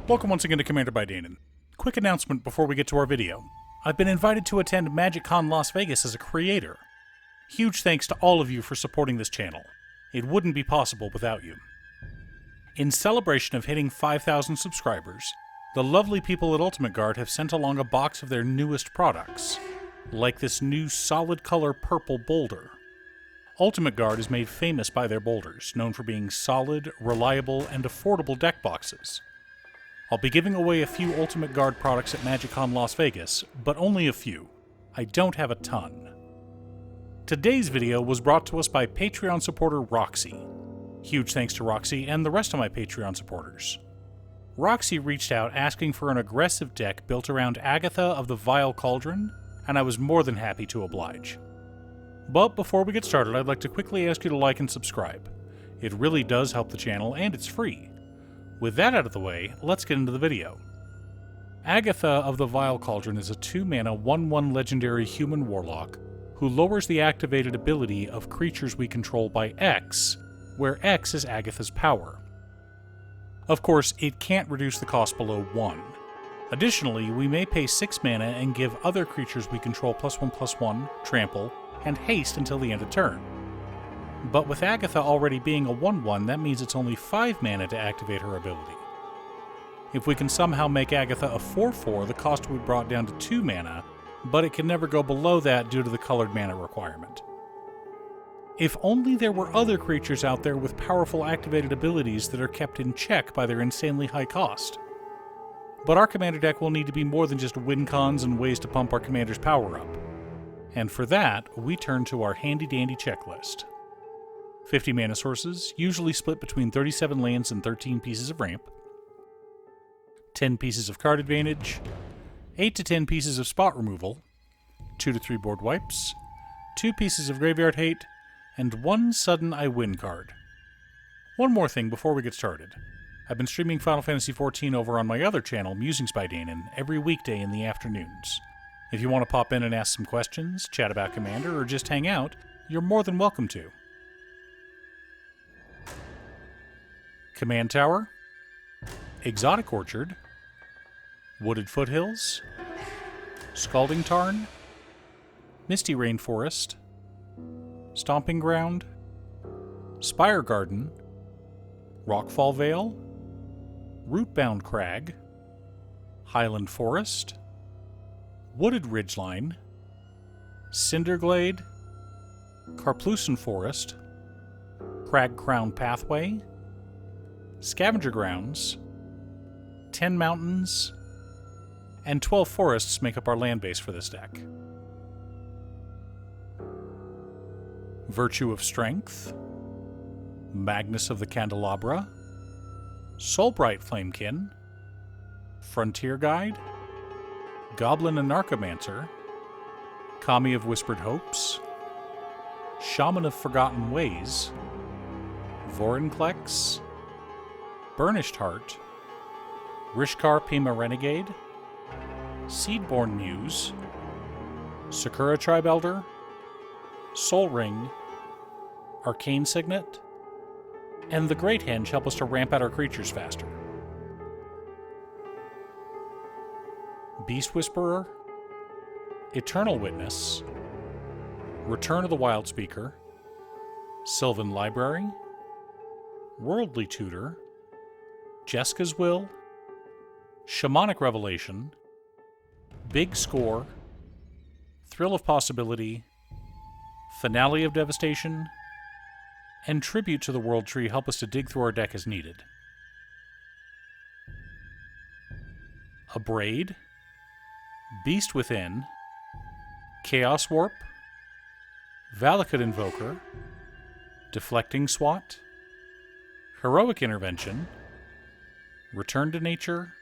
Welcome once again to Commander by Danon. Quick announcement before we get to our video. I've been invited to attend MagicCon Las Vegas as a creator. Huge thanks to all of you for supporting this channel. It wouldn't be possible without you. In celebration of hitting 5,000 subscribers, the lovely people at Ultimate Guard have sent along a box of their newest products, like this new solid color purple boulder. Ultimate Guard is made famous by their boulders, known for being solid, reliable, and affordable deck boxes. I'll be giving away a few Ultimate Guard products at MagicCon Las Vegas, but only a few. I don't have a ton. Today's video was brought to us by Patreon supporter Roxy. Huge thanks to Roxy and the rest of my Patreon supporters. Roxy reached out asking for an aggressive deck built around Agatha of the Vile Cauldron, and I was more than happy to oblige. But before we get started, I'd like to quickly ask you to like and subscribe. It really does help the channel, and it's free. With that out of the way, let's get into the video. Agatha of the Vile Cauldron is a 2-mana 1/1 legendary human warlock who lowers the activated ability of creatures we control by X, where X is Agatha's power. Of course, it can't reduce the cost below 1. Additionally, we may pay 6 mana and give other creatures we control +1/+1, trample, and haste until the end of turn. But with Agatha already being a 1/1, that means it's only 5 mana to activate her ability. If we can somehow make Agatha a 4/4, the cost will be brought down to 2 mana, but it can never go below that due to the colored mana requirement. If only there were other creatures out there with powerful activated abilities that are kept in check by their insanely high cost. But our commander deck will need to be more than just win cons and ways to pump our commander's power up. And for that, we turn to our handy-dandy checklist. 50 mana sources, usually split between 37 lands and 13 pieces of ramp. 10 pieces of card advantage. 8 to 10 pieces of spot removal. 2 to 3 board wipes. 2 pieces of graveyard hate. And 1 sudden I win card. One more thing before we get started. I've been streaming Final Fantasy XIV over on my other channel, Musings by Danon, every weekday in the afternoons. If you want to pop in and ask some questions, chat about Commander, or just hang out, you're more than welcome to. Command Tower, Exotic Orchard, Wooded Foothills, Scalding Tarn, Misty Rainforest, Stomping Ground, Spire Garden, Rockfall Vale, Rootbound Crag, Highland Forest, Wooded Ridgeline, Cinderglade, Carplucin Forest, Crag Crown Pathway, Scavenger Grounds, 10 mountains, and 12 forests make up our land base for this deck. Virtue of Strength, Magnus of the Candelabra, Soulbright Flamekin, Frontier Guide, Goblin and Narcomancer, Kami of Whispered Hopes, Shaman of Forgotten Ways, Vorinclex, Burnished Heart, Rishkar Pima Renegade, Seedborn Muse, Sakura Tribe Elder, Soul Ring, Arcane Signet, and the Great Henge help us to ramp out our creatures faster. Beast Whisperer, Eternal Witness, Return of the Wild Speaker, Sylvan Library, Worldly Tutor, Jeska's Will, Shamanic Revelation, Big Score, Thrill of Possibility, Finale of Devastation, and Tribute to the World Tree help us to dig through our deck as needed. Abrade, Beast Within, Chaos Warp, Valakut Invoker, Deflecting Swat, Heroic Intervention, Return to Nature,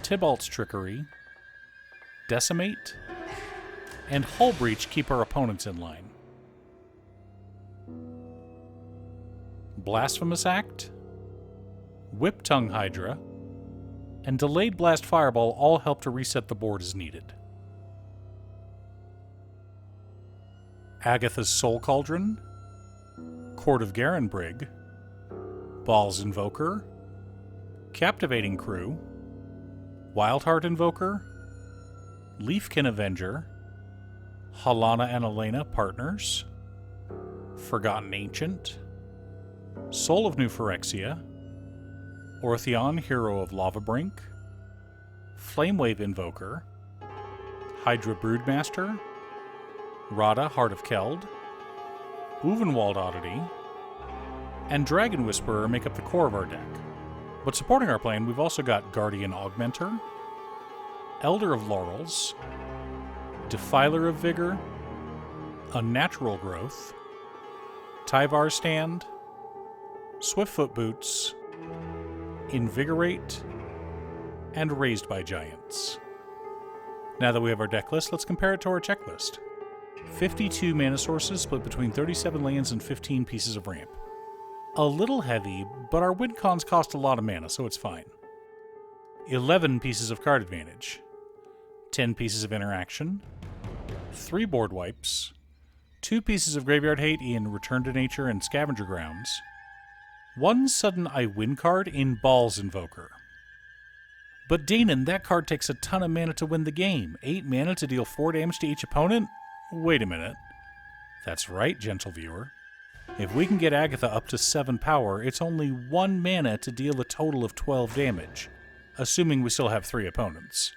Tybalt's Trickery, Decimate, and Hull Breach keep our opponents in line. Blasphemous Act, Whip Tongue Hydra, and Delayed Blast Fireball all help to reset the board as needed. Agatha's Soul Cauldron, Court of Garenbrig, Baal's Invoker, Captivating Crew, Wildheart Invoker, Leafkin Avenger, Halana and Elena Partners, Forgotten Ancient, Soul of New Phyrexia, Ortheon Hero of Lavabrink, Flamewave Invoker, Hydra Broodmaster, Radha Heart of Keld, Uvenwald Oddity, and Dragon Whisperer make up the core of our deck. But supporting our plan, we've also got Guardian Augmenter, Elder of Laurels, Defiler of Vigor, Unnatural Growth, Tyvar Stand, Swiftfoot Boots, Invigorate, and Raised by Giants. Now that we have our deck list, let's compare it to our checklist. 52 mana sources split between 37 lands and 15 pieces of ramp. A little heavy, but our win cons cost a lot of mana, so it's fine. 11 pieces of card advantage, 10 pieces of interaction, 3 board wipes, 2 pieces of graveyard hate in Return to Nature and Scavenger Grounds, 1 sudden I win card in Balls Invoker. But Danon, that card takes a ton of mana to win the game. 8 mana to deal 4 damage to each opponent? Wait a minute. That's right, gentle viewer. If we can get Agatha up to 7 power, it's only 1 mana to deal a total of 12 damage, assuming we still have 3 opponents.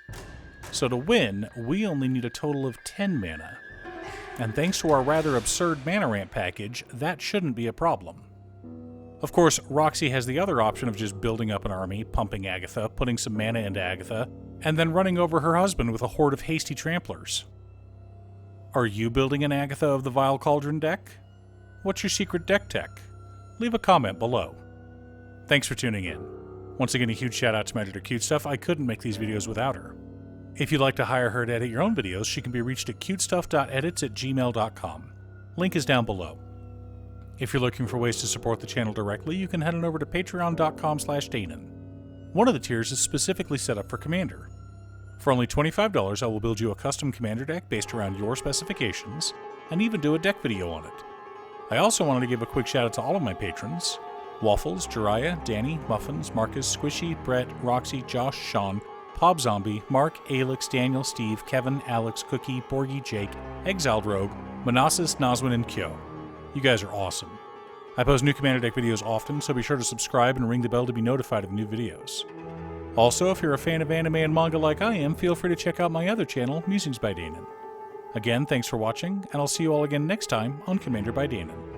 So to win, we only need a total of 10 mana. And thanks to our rather absurd mana ramp package, that shouldn't be a problem. Of course, Roxy has the other option of just building up an army, pumping Agatha, putting some mana into Agatha, and then running over her husband with a horde of hasty tramplers. Are you building an Agatha of the Vile Cauldron deck? What's your secret deck tech? Leave a comment below. Thanks for tuning in. Once again, a huge shout out to my editor Cute Stuff. I couldn't make these videos without her. If you'd like to hire her to edit your own videos, she can be reached at cutestuff.edits@gmail.com. Link is down below. If you're looking for ways to support the channel directly, you can head on over to patreon.com/Danon. One of the tiers is specifically set up for Commander. For only $25, I will build you a custom Commander deck based around your specifications, and even do a deck video on it. I also wanted to give a quick shout out to all of my patrons: Waffles, Jiraiya, Danny, Muffins, Marcus, Squishy, Brett, Roxy, Josh, Sean, Pob Zombie, Mark, Alex, Daniel, Steve, Kevin, Alex, Cookie, Borgie, Jake, Exiled Rogue, Manassas, Nazwin, and Kyo. You guys are awesome. I post new Commander deck videos often, so be sure to subscribe and ring the bell to be notified of new videos. Also, if you're a fan of anime and manga like I am, feel free to check out my other channel, Musings by Danon. Again, thanks for watching, and I'll see you all again next time on Commander by Danon.